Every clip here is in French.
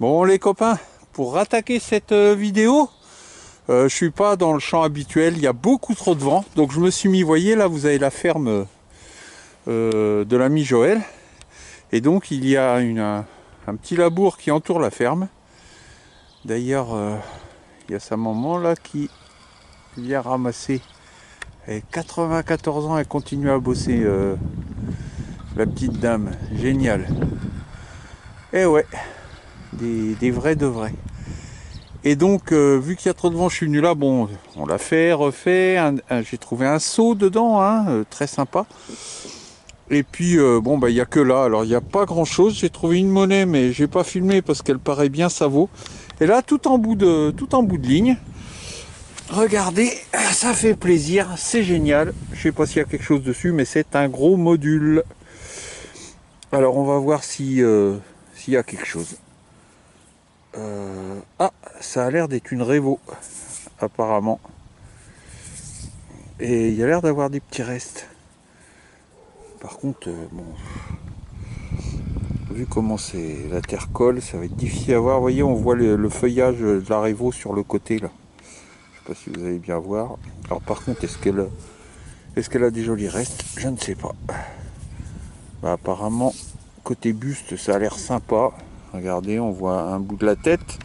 Bon les copains, pour attaquer cette vidéo, je suis pas dans le champ habituel, il y a beaucoup trop de vent, donc je me suis mis, voyez là vous avez la ferme de l'ami Joël, et donc il y a un petit labour qui entoure la ferme. D'ailleurs il y a sa maman là qui vient ramasser, elle a 94 ans, elle continue à bosser, la petite dame, génial. Et ouais, des vrais de vrais. Et donc, vu qu'il y a trop de vent, je suis venu là. Bon, on l'a fait, refait. J'ai trouvé un seau dedans, hein, très sympa. Et puis, bon, bah, il n'y a que là. Alors, il n'y a pas grand-chose. J'ai trouvé une monnaie, mais j'ai pas filmé parce qu'elle paraît bien, ça vaut. Et là, tout en bout de ligne. Regardez, ça fait plaisir, c'est génial. Je sais pas s'il y a quelque chose dessus, mais c'est un gros module. Alors, on va voir s'il y a quelque chose. Ah, ça a l'air d'être une Revo, apparemment. Et il y a l'air d'avoir des petits restes. Par contre, bon, vu comment c'est la terre colle, ça va être difficile à voir. Vous voyez, on voit le feuillage de la Revo sur le côté là. Je sais pas si vous allez bien voir. Alors par contre, est-ce qu'elle a des jolis restes? Je ne sais pas. Bah, apparemment, côté buste, ça a l'air sympa. Regardez, on voit un bout de la tête.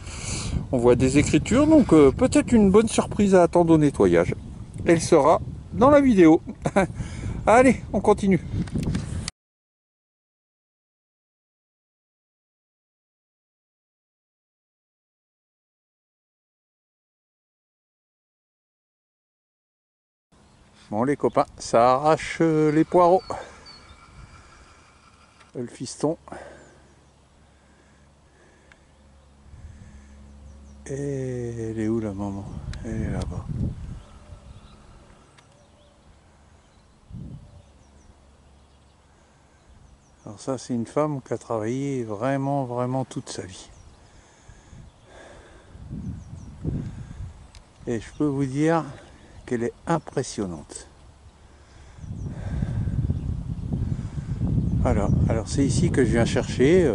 On voit des écritures, donc peut-être une bonne surprise à attendre au nettoyage. Elle sera dans la vidéo. Allez, on continue. Bon les copains, ça arrache les poireaux. Le fiston. Et elle est où la maman? Elle est là-bas. Alors ça c'est une femme qui a travaillé vraiment toute sa vie. Et je peux vous dire qu'elle est impressionnante. Voilà, alors c'est ici que je viens chercher,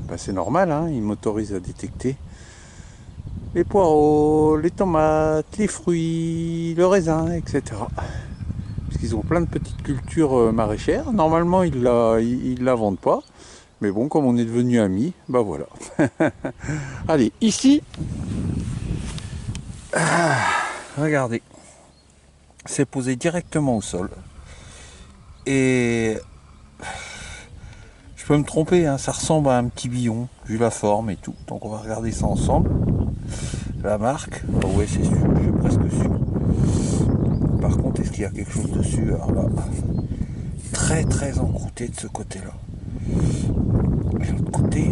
bah c'est normal, hein, il m'autorise à détecter les poireaux, les tomates, les fruits, le raisin, etc. Parce qu'ils ont plein de petites cultures maraîchères. Normalement, ils la vendent pas. Mais bon, comme on est devenus amis, bah voilà. Allez, ici, regardez, c'est posé directement au sol. Et je peux me tromper, hein, ça ressemble à un petit billon, vu la forme et tout. Donc on va regarder ça ensemble. La marque, oh ouais c'est sûr, je suis presque sûr. Par contre, est-ce qu'il y a quelque chose dessus? Alors là, très encrouté de ce côté-là. Et l'autre côté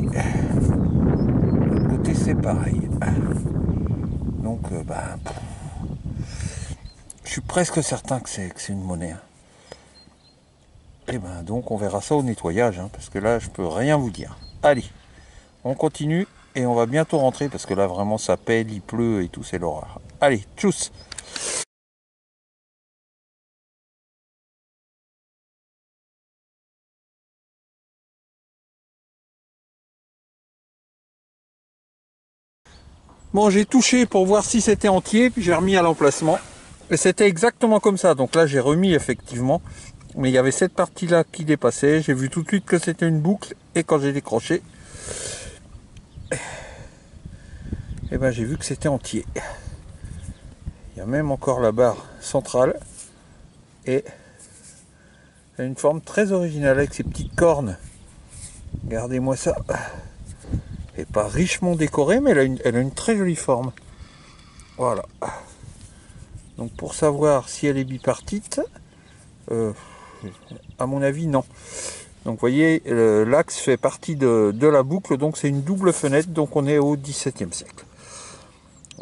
c'est pareil. Donc, bah, je suis presque certain que c'est une monnaie. Et ben donc on verra ça au nettoyage, hein, parce que là je peux rien vous dire. Allez, on continue et on va bientôt rentrer parce que là vraiment ça pèle, il pleut et tout, c'est l'horreur. Allez, tchuss. Bon, j'ai touché pour voir si c'était entier, puis j'ai remis à l'emplacement. Et c'était exactement comme ça. Donc là, j'ai remis effectivement. Mais il y avait cette partie-là qui dépassait. J'ai vu tout de suite que c'était une boucle. Et quand j'ai décroché, eh ben, j'ai vu que c'était entier. Il y a même encore la barre centrale. Et elle a une forme très originale avec ses petites cornes. Regardez-moi ça. Elle n'est pas richement décorée, mais elle a une très jolie forme. Voilà. Donc pour savoir si elle est bipartite, à mon avis non. Donc vous voyez, l'axe fait partie de la boucle, donc c'est une double fenêtre, donc on est au XVIIe siècle.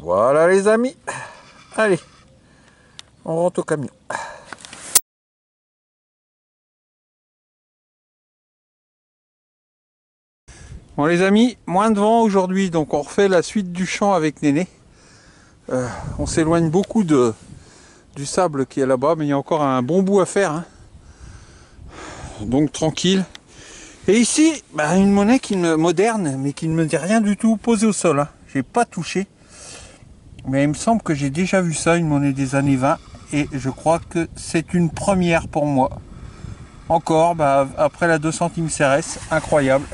Voilà les amis. Allez, on rentre au camion. Bon les amis, moins de vent aujourd'hui, donc on refait la suite du champ avec Néné. On s'éloigne beaucoup du sable qui est là-bas, mais il y a encore un bon bout à faire, hein. Donc tranquille. Et ici, bah, une monnaie moderne, mais qui ne me dit rien du tout, posée au sol. Hein. J'ai pas touché. Mais il me semble que j'ai déjà vu ça, une monnaie des années 20. Et je crois que c'est une première pour moi. Encore, bah, après la 2 centimes CRS, incroyable.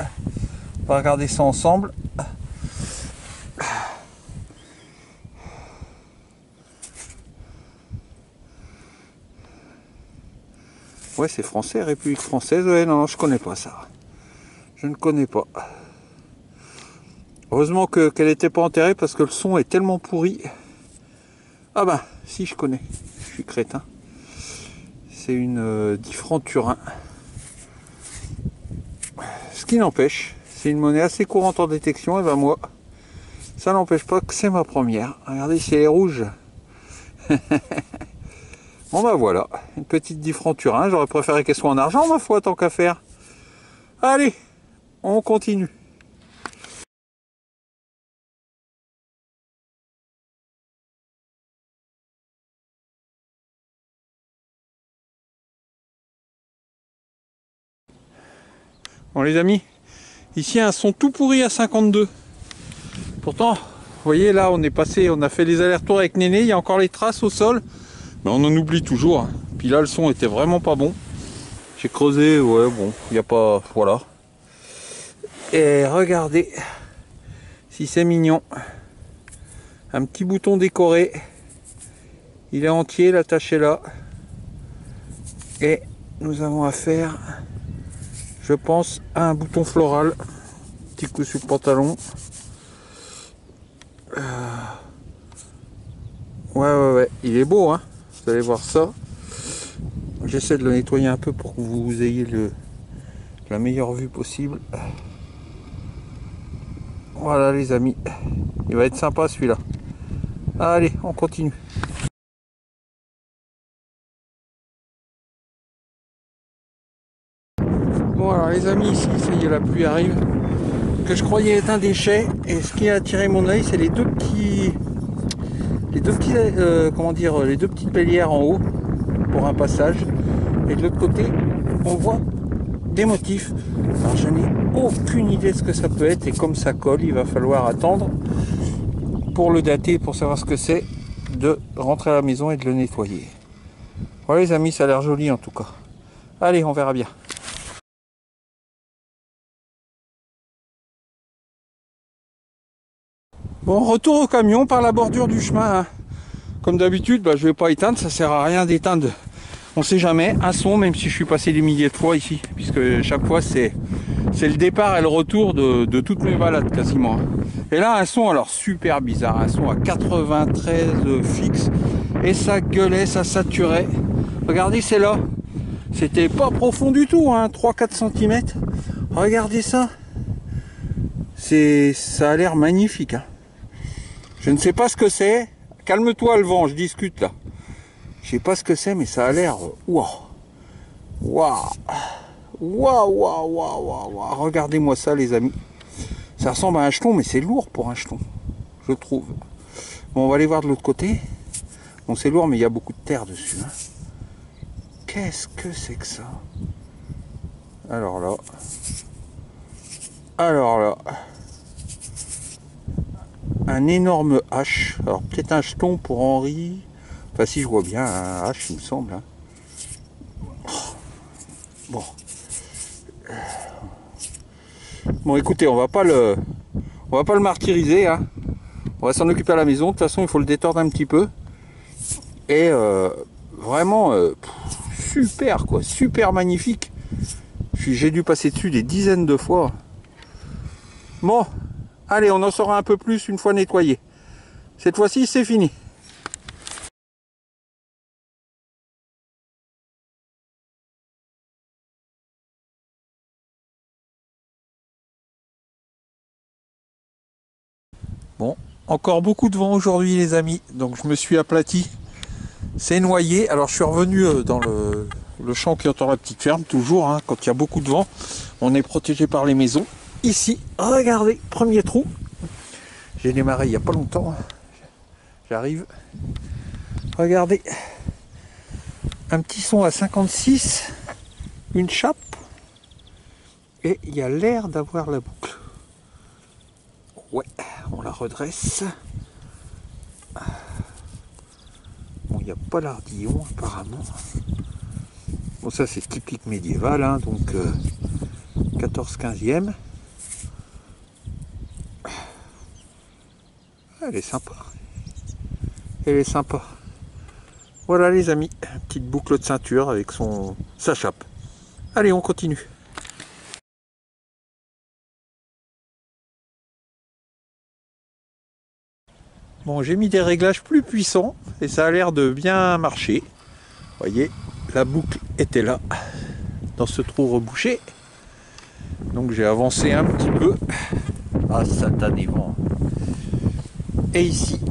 On va regarder ça ensemble. Ouais, c'est français, République française. Ouais, non, je connais pas ça. Je ne connais pas. Heureusement qu'elle n'était pas enterrée parce que le son est tellement pourri. Ah bah, si, je connais. Je suis crétin. C'est une 10 francs Turin. Ce qui n'empêche, c'est une monnaie assez courante en détection. Et ben moi, ça n'empêche pas que c'est ma première. Regardez si elle est rouge. Bon bah voilà, une petite 10 francs Turin. J'aurais préféré qu'elle soit en argent, ma foi, tant qu'à faire. Allez, on continue. Bon les amis, ici un son tout pourri à 52. Pourtant, vous voyez là, on est passé, on a fait les allers-retours avec Néné, il y a encore les traces au sol. Mais on en oublie toujours. Hein. Puis là, le son était vraiment pas bon. J'ai creusé, ouais, bon, il n'y a pas... Voilà. Et regardez, si c'est mignon. Un petit bouton décoré. Il est entier, l'attaché là. Et nous avons affaire, je pense, à un bouton floral. Petit coup sur le pantalon. Ouais, il est beau, hein. Vous allez voir ça. J'essaie de le nettoyer un peu pour que vous ayez la meilleure vue possible. Voilà les amis. Il va être sympa celui-là. Allez, on continue. Bon alors les amis, ici, ça y est, la pluie arrive. Que je croyais être un déchet. Et ce qui a attiré mon œil, c'est les deux petites pellières en haut pour un passage. Et de l'autre côté, on voit des motifs. Alors je n'ai aucune idée de ce que ça peut être. Et comme ça colle, il va falloir attendre pour le dater, pour savoir ce que c'est, de rentrer à la maison et de le nettoyer. Voilà les amis, ça a l'air joli en tout cas. Allez, on verra bien. Bon, retour au camion par la bordure du chemin. Hein. Comme d'habitude, bah, je vais pas éteindre, ça sert à rien d'éteindre. On sait jamais, un son, même si je suis passé des milliers de fois ici, puisque chaque fois c'est le départ et le retour de toutes mes balades quasiment. Et là un son alors super bizarre, un son à 93 fixe, et ça gueulait, ça saturait. Regardez, c'est là, c'était pas profond du tout, hein, 3-4 cm. Regardez ça, ça a l'air magnifique. Hein. Je ne sais pas ce que c'est. Calme-toi le vent, je discute là. Je sais pas ce que c'est, mais ça a l'air... Waouh. Waouh. Waouh. Regardez-moi ça les amis. Ça ressemble à un jeton, mais c'est lourd pour un jeton. Je trouve. Bon, on va aller voir de l'autre côté. Bon, c'est lourd, mais il y a beaucoup de terre dessus. Hein. Qu'est-ce que c'est que ça? Alors là. Un énorme H. Alors peut-être un jeton pour Henri. Enfin si je vois bien un H il me semble. Hein. Bon. Bon écoutez, on va pas le martyriser. Hein. On va s'en occuper à la maison. De toute façon il faut le détordre un petit peu. Et vraiment super quoi. Super magnifique. J'ai dû passer dessus des dizaines de fois. Bon. Allez, on en saura un peu plus une fois nettoyé. Cette fois-ci, c'est fini. Bon, encore beaucoup de vent aujourd'hui, les amis. Donc, je me suis aplati. C'est noyé. Alors, je suis revenu dans le champ qui entoure la petite ferme, toujours. Hein, quand il y a beaucoup de vent, on est protégé par les maisons. Ici, regardez, premier trou. J'ai démarré il n'y a pas longtemps. J'arrive. Regardez. Un petit son à 56. Une chape. Et il y a l'air d'avoir la boucle. Ouais, on la redresse. Bon, il n'y a pas l'ardillon apparemment. Bon, ça c'est typique médiéval, hein, donc 14-15e. Elle est sympa. Elle est sympa. Voilà les amis, petite boucle de ceinture avec sa chape. Allez, on continue. Bon, j'ai mis des réglages plus puissants et ça a l'air de bien marcher. Vous voyez, la boucle était là, dans ce trou rebouché. Donc j'ai avancé un petit peu. Ah, satanément. Et ici,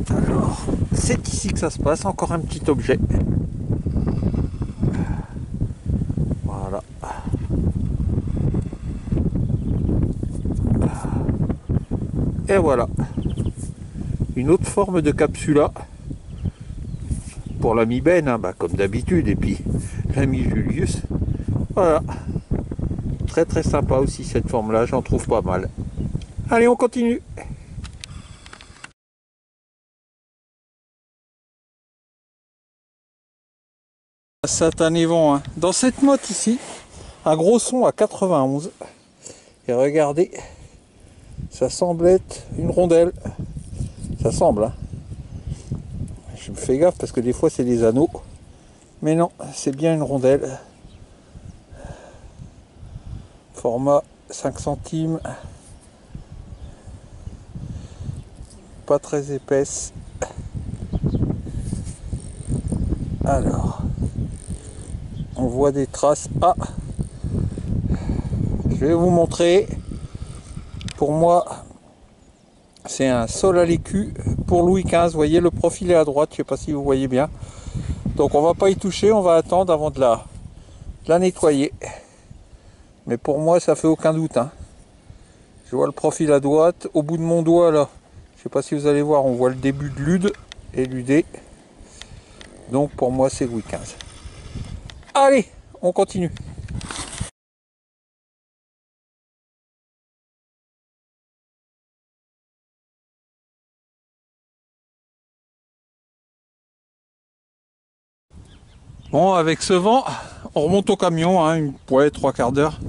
alors, c'est ici que ça se passe, encore un petit objet. Voilà. Et voilà. Une autre forme de capsula. Pour l'ami Ben, hein, bah, comme d'habitude. Et puis l'ami Julius. Voilà. Très très sympa aussi cette forme-là, j'en trouve pas mal. Allez, on continue. Satanévent, hein. Dans cette motte ici, un gros son à 91. Et regardez, ça semble être une rondelle. Ça semble, hein. Je me fais gaffe parce que des fois c'est des anneaux. Mais non, c'est bien une rondelle. Format 5 centimes. Pas très épaisse. Alors, on voit des traces. Ah, je vais vous montrer. Pour moi, c'est un sol à l'écu pour Louis XV. Vous voyez, le profil est à droite. Je sais pas si vous voyez bien. Donc on va pas y toucher. On va attendre avant de la nettoyer. Mais pour moi, ça fait aucun doute, hein. Je vois le profil à droite. Au bout de mon doigt, là, je sais pas si vous allez voir, on voit le début de l'UD et l'UD. Donc pour moi, c'est Louis XV. Allez, on continue. Bon, avec ce vent, on remonte au camion, hein, ouais, 3/4 d'heure.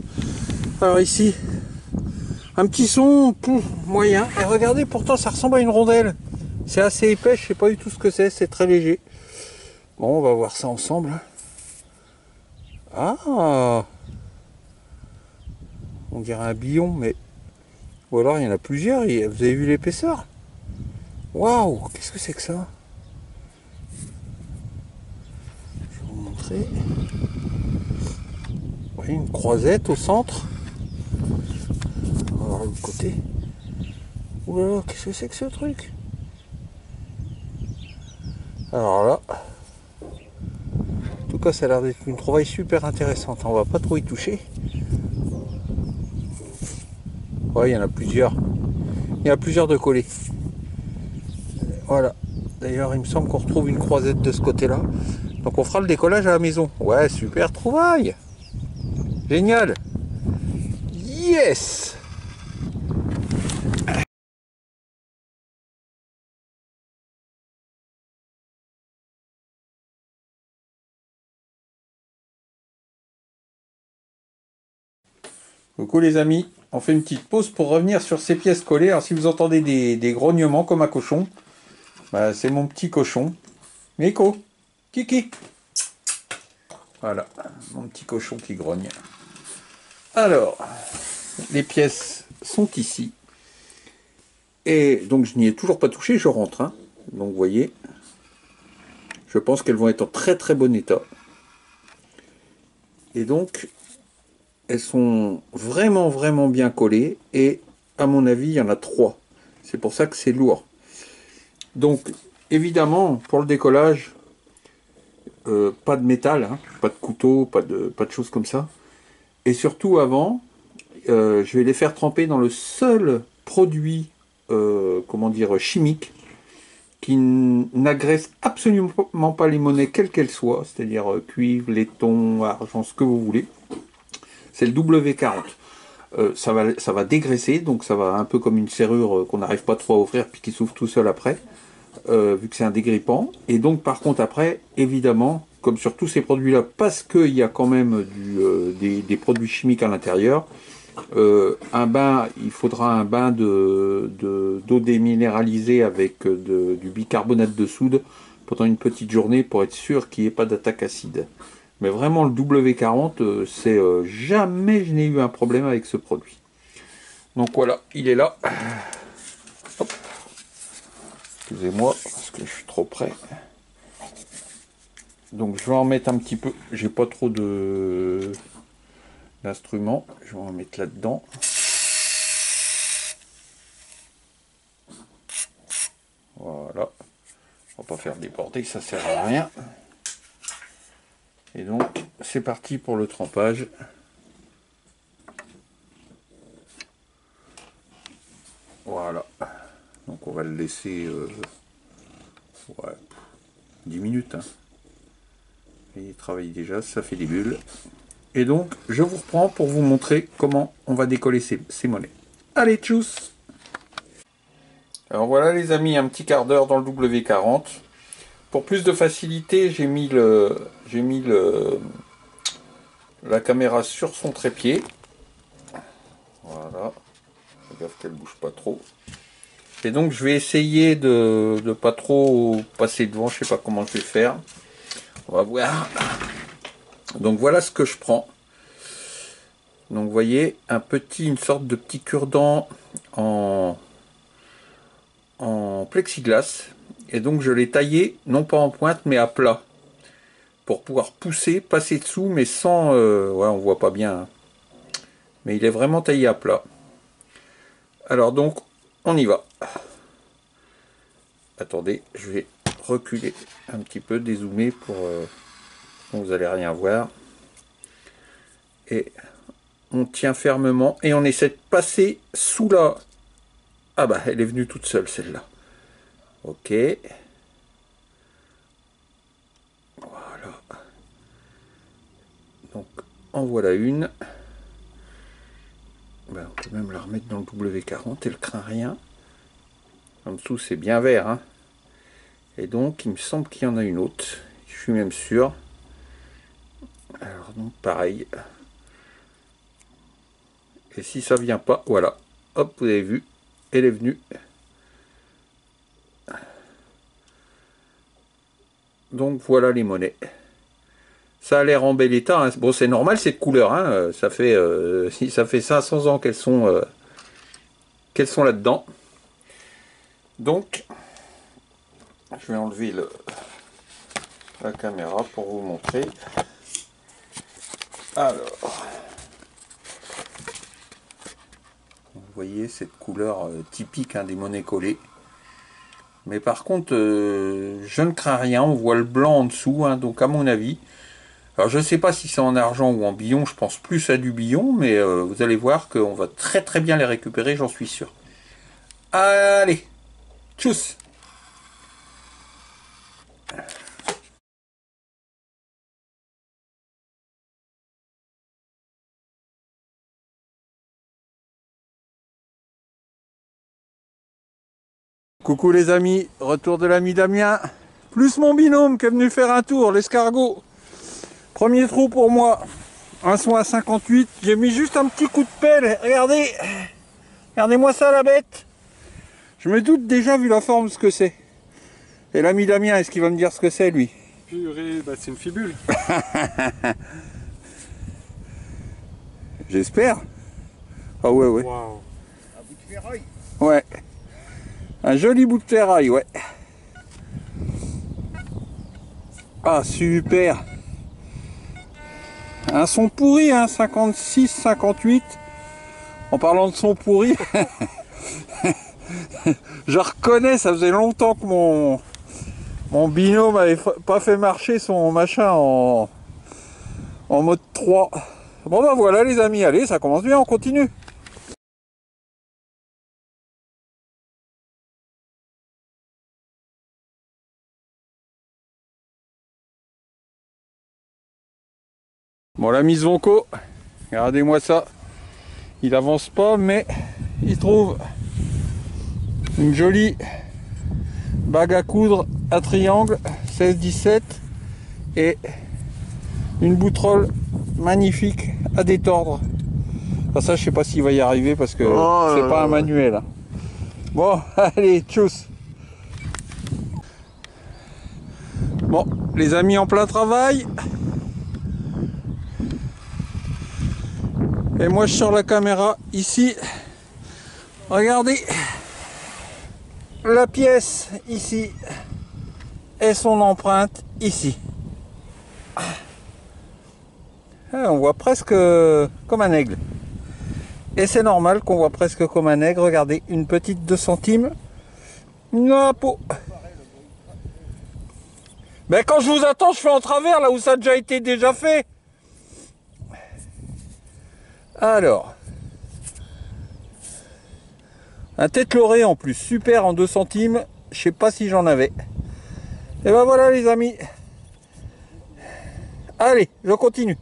Alors ici, un petit son moyen. Et regardez, pourtant ça ressemble à une rondelle. C'est assez épais, je sais pas du tout ce que c'est très léger. Bon, on va voir ça ensemble. Ah, on dirait un billon, mais... Ou alors il y en a plusieurs, vous avez vu l'épaisseur? Waouh, qu'est-ce que c'est que ça? Je vais vous montrer. Vous voyez une croisette au centre. On va voir l'autre côté. Ouh là là, qu'est-ce que c'est que ce truc? Alors là, en tout cas ça a l'air d'être une trouvaille super intéressante. On va pas trop y toucher. Ouais, il y en a plusieurs. Il y en a plusieurs de collés. Voilà. D'ailleurs, il me semble qu'on retrouve une croisette de ce côté-là. Donc on fera le décollage à la maison. Ouais, super trouvaille. Génial. Yes. Coucou les amis, on fait une petite pause pour revenir sur ces pièces collées. Alors si vous entendez des grognements comme un cochon, bah, c'est mon petit cochon. Miko, Kiki. Voilà, mon petit cochon qui grogne. Alors, les pièces sont ici. Et donc je n'y ai toujours pas touché, je rentre. Hein. Donc vous voyez, je pense qu'elles vont être en très très bon état. Et donc, elles sont vraiment vraiment bien collées. Et à mon avis, il y en a 3. C'est pour ça que c'est lourd. Donc, évidemment, pour le décollage, pas de métal, hein, pas de couteau, pas de choses comme ça. Et surtout avant, je vais les faire tremper dans le seul produit, comment dire, chimique, qui n'agresse absolument pas les monnaies, quelles qu'elles soient, c'est-à-dire cuivre, laiton, argent, ce que vous voulez. C'est le W40. ça va dégraisser, donc ça va un peu comme une serrure qu'on n'arrive pas trop à ouvrir puis qui s'ouvre tout seul après, vu que c'est un dégrippant. Et donc par contre après, évidemment, comme sur tous ces produits-là, parce qu'il y a quand même des produits chimiques à l'intérieur, un bain, il faudra un bain d'eau déminéralisée avec du bicarbonate de soude pendant une petite journée pour être sûr qu'il n'y ait pas d'attaque acide. Mais vraiment le W40, c'est jamais je n'ai eu un problème avec ce produit. Donc voilà, il est là. Hop. Excusez-moi parce que je suis trop près. Donc je vais en mettre un petit peu. J'ai pas trop d'instruments. Je vais en mettre là-dedans. Voilà. On va pas faire déborder, ça sert à rien. Et donc c'est parti pour le trempage. Voilà. Donc on va le laisser ouais, 10 minutes. Hein. Et il travaille déjà, ça fait des bulles. Et donc je vous reprends pour vous montrer comment on va décoller ces monnaies. Allez, tchuss! Alors voilà les amis, un petit quart d'heure dans le W40. Pour plus de facilité, j'ai mis la caméra sur son trépied. Voilà. Fais gaffe qu'elle bouge pas trop. Et donc je vais essayer de pas trop passer devant, je sais pas comment je vais faire. On va voir. Donc voilà ce que je prends. Donc vous voyez, une sorte de petit cure-dent en plexiglas. Et donc je l'ai taillé, non pas en pointe, mais à plat. Pour pouvoir pousser, passer dessous, mais sans... ouais, on voit pas bien. Hein. Mais il est vraiment taillé à plat. Alors donc, on y va. Attendez, je vais reculer un petit peu, dézoomer pour... vous allez rien voir. Et on tient fermement et on essaie de passer sous la... Ah bah, elle est venue toute seule, celle-là. Ok. Voilà. Donc, en voilà une. Ben, on peut même la remettre dans le W40, elle craint rien. En dessous, c'est bien vert. Hein. Et donc, il me semble qu'il y en a une autre. Je suis même sûr. Alors, donc, pareil. Et si ça vient pas, voilà. Hop, vous avez vu, elle est venue. Donc, voilà les monnaies. Ça a l'air en bel état. Hein. Bon, c'est normal cette couleur. Hein. Ça fait 500 ans qu'elles sont là-dedans. Donc, je vais enlever la caméra pour vous montrer. Alors, vous voyez cette couleur typique hein, des monnaies collées. Mais par contre, je ne crains rien. On voit le blanc en dessous. Hein, donc, à mon avis... Alors je ne sais pas si c'est en argent ou en billon, je pense plus à du billon, mais vous allez voir qu'on va très très bien les récupérer, j'en suis sûr. Allez, tchuss! Coucou les amis, retour de l'ami Damien, plus mon binôme qui est venu faire un tour, l'escargot. Premier trou pour moi, un son à 58, j'ai mis juste un petit coup de pelle, regardez, regardez-moi ça la bête. Je me doute déjà vu la forme ce que c'est. Et l'ami Damien, est-ce qu'il va me dire ce que c'est lui? Purée, bah c'est une fibule. J'espère. Ah ouais, ouais. Wow. Un bout de ferraille. Ouais. Un joli bout de ferraille, ouais. Ah, super. Un son pourri, hein, 56, 58. En parlant de son pourri, je reconnais, ça faisait longtemps que mon binôme avait pas fait marcher son machin en mode 3. Bon ben voilà les amis, allez, ça commence bien, on continue. Bon, la mise Vonco, regardez-moi ça. Il avance pas, mais il trouve une jolie bague à coudre à triangle 16-17 et une boutrolle magnifique à détordre. Enfin, ça, je sais pas s'il va y arriver parce que c'est pas un manuel. Hein. Bon, allez, tchuss. Bon, les amis en plein travail. Et moi, je sors la caméra ici. Regardez la pièce ici et son empreinte ici. On voit presque comme un aigle. Et c'est normal qu'on voit presque comme un aigle. Regardez, une petite 2 centimes. La peau. Mais quand je vous attends, je fais en travers, là où ça a déjà fait. Alors. Un tête lorée en plus, super en 2 centimes. Je sais pas si j'en avais. Et ben voilà les amis. Allez, je continue.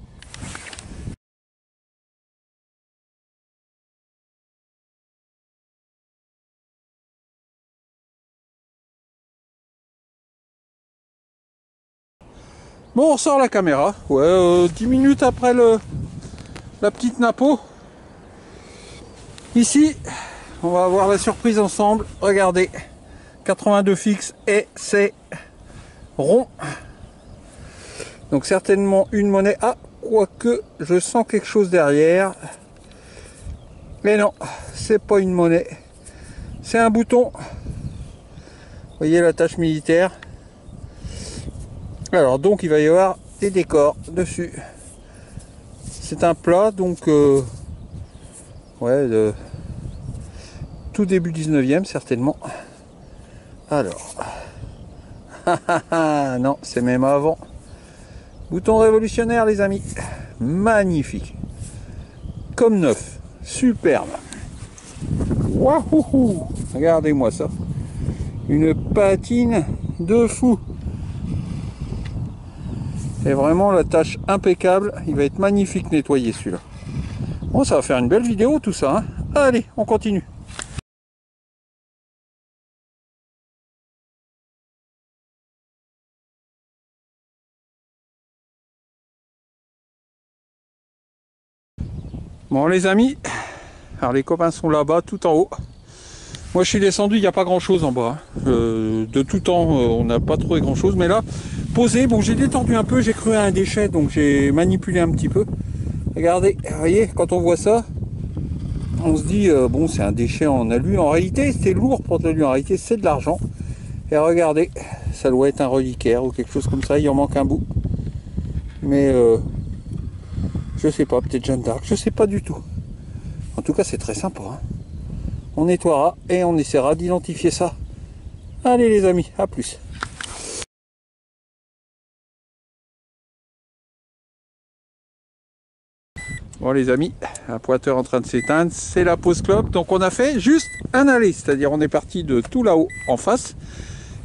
Bon, on sort la caméra. Ouais, 10 minutes après la petite napo. Ici, on va avoir la surprise ensemble. Regardez, 82 fixe et c'est rond. Donc certainement une monnaie. Ah, quoique je sens quelque chose derrière. Mais non, c'est pas une monnaie. C'est un bouton. Vous voyez la tache militaire. Alors donc il va y avoir des décors dessus. C'est un plat donc ouais, de tout début 19e certainement. Alors non, c'est même avant. Bouton révolutionnaire les amis. Magnifique. Comme neuf. Superbe. Wouhou. Regardez-moi ça. Une patine de fou. Et vraiment la tâche impeccable. Il va être magnifique nettoyé celui-là. Bon, ça va faire une belle vidéo tout ça. Hein. Allez, on continue. Bon les amis, alors les copains sont là-bas tout en haut. Moi je suis descendu, il n'y a pas grand chose en bas. Hein. De tout temps on n'a pas trouvé grand chose, mais là, posé, bon j'ai détendu un peu, j'ai cru à un déchet, donc j'ai manipulé un petit peu. Regardez, vous voyez, quand on voit ça, on se dit, bon c'est un déchet en alu, en réalité c'était lourd pour de l'alu, en réalité c'est de l'argent. Et regardez, ça doit être un reliquaire ou quelque chose comme ça, il en manque un bout. Mais je sais pas, peut-être Jeanne d'Arc, je sais pas du tout. En tout cas c'est très sympa. Hein. On nettoiera et on essaiera d'identifier ça. Allez les amis, à plus. Bon les amis, un pointeur en train de s'éteindre, c'est la pause clope. Donc on a fait juste un aller, c'est-à-dire on est parti de tout là-haut en face.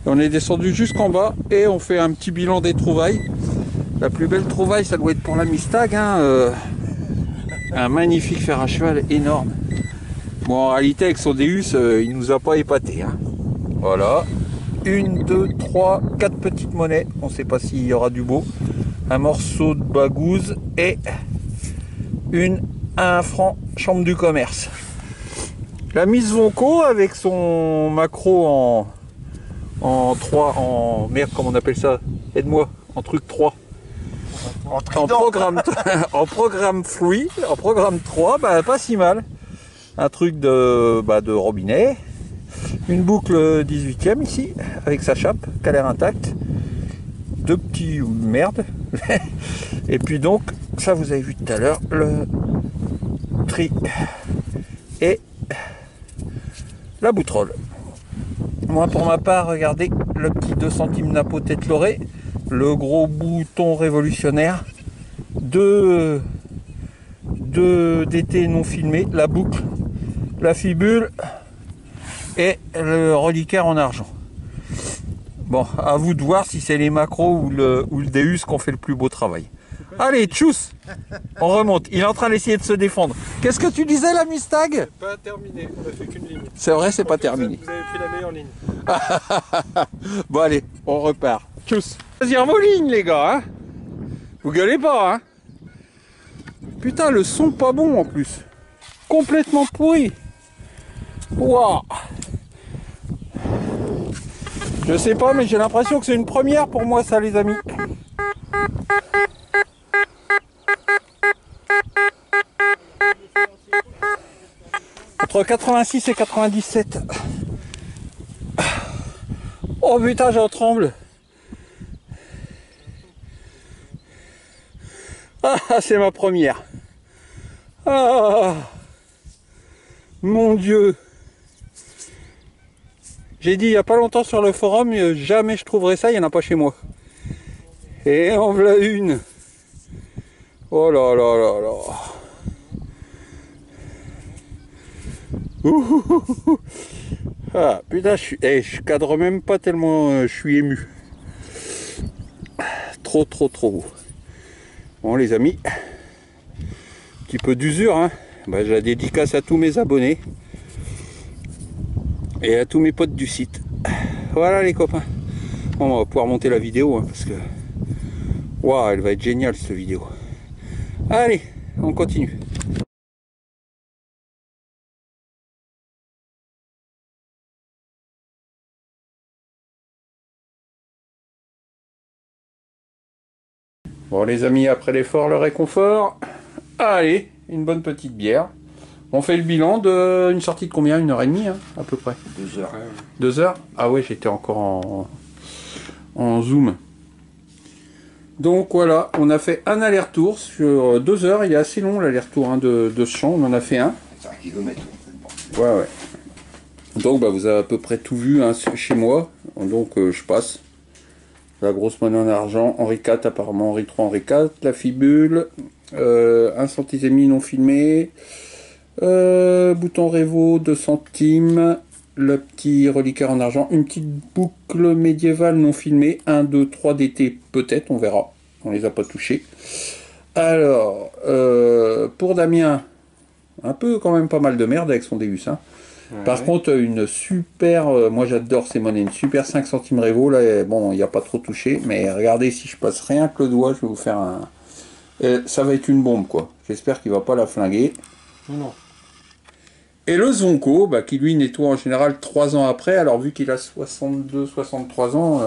Et on est descendu jusqu'en bas et on fait un petit bilan des trouvailles. La plus belle trouvaille, ça doit être pour la Mistag. Hein, un magnifique fer à cheval énorme. Bon, en réalité, avec son Deus, il nous a pas épaté. Hein. Voilà. 1, 2, 3, 4 petites monnaies. On ne sait pas s'il y aura du beau. Un morceau de bagouze et un franc chambre du commerce. La Miss Vonco avec son macro en 3, en merde, comment on appelle ça? Aide-moi, en truc 3. En programme 3, en programme 3, bah, pas si mal. Un truc de robinet. Une boucle 18e ici, avec sa chape, qui a l'air intacte. 2 petits merdes. Et puis donc, ça vous avez vu tout à l'heure, le tri et la boutrolle. Moi pour ma part, regardez le petit 2 centimes napo tête lorée, le gros bouton révolutionnaire, 2 DT non filmés, la boucle, la fibule et le reliquaire en argent. Bon, à vous de voir si c'est les macros ou le Deus qu'on fait le plus beau travail. Allez, tchuss. On remonte. Il est en train d'essayer de se défendre. Qu'est-ce que tu disais, la Mustang? Pas terminé, on a fait qu'une ligne. C'est vrai, c'est pas terminé. Vous avez pris la meilleure ligne. Bon, allez, on repart. Tchuss. Deuxième vos lignes, les gars. Hein, vous gueulez pas, hein? Putain, le son pas bon en plus. Complètement pourri. Waouh. Je sais pas, mais j'ai l'impression que c'est une première pour moi, ça, les amis. Entre 86 et 97. Oh putain, j'en tremble. Ah, c'est ma première. Ah, mon Dieu. J'ai dit il n'y a pas longtemps sur le forum, jamais je trouverai ça, il n'y en a pas chez moi. Et en voilà une. Oh là là là là. Ouh. Ah putain, je cadre même pas tellement je suis ému. Trop trop trop beau. Bon les amis, un petit peu d'usure, hein. Bah, je la dédicace à tous mes abonnés et à tous mes potes du site. Voilà les copains. Bon, on va pouvoir monter la vidéo, hein, parce que waouh, elle va être géniale cette vidéo. Allez, on continue. Bon les amis, après l'effort, le réconfort. Allez, une bonne petite bière. On fait le bilan d'une sortie de combien? 1h30 hein, à peu près. 2 heures. 2 heures? Ah ouais, j'étais encore en zoom. Donc voilà, on a fait un aller-retour sur 2 heures. Il est assez long l'aller-retour hein, de ce champ. On en a fait un. C'est 1 kilomètre. Ouais, ouais. Donc bah, vous avez à peu près tout vu hein, chez moi. Donc je passe. La grosse monnaie en argent, Henri IV apparemment, Henri III, Henri IV, la fibule, un centime non filmé, bouton Révo, 2 centimes, le petit reliquaire en argent, une petite boucle médiévale non filmée, 1, 2, 3 d'été peut-être, on verra, on les a pas touchés. Alors, pour Damien, un peu quand même pas mal de merde avec son Deus, hein. Par contre, une super, moi j'adore ces monnaies, une super 5 centimes Révo, là, et bon, il n'y a pas trop touché, mais regardez, si je passe rien que le doigt, je vais vous faire un... ça va être une bombe, quoi. J'espère qu'il va pas la flinguer. Non. Et le Zonko, bah, qui lui nettoie en général 3 ans après, alors vu qu'il a 62-63 ans,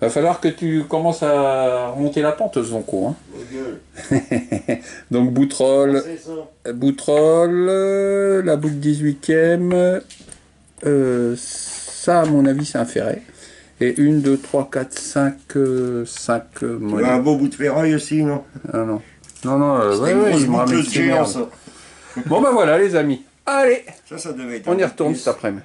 va falloir que tu commences à remonter la pente, Zonko. Hein. Donc Boutroll, la boucle 18e, ça à mon avis c'est un ferret. Et 1, 2, 3, 4, 5 monnaies. Un beau bout de ferraille aussi, non? Ah non. Non, ouais, il me ramène de géant, ça. Bon bah voilà les amis. Allez, ça devait être on y retourne cet après-midi.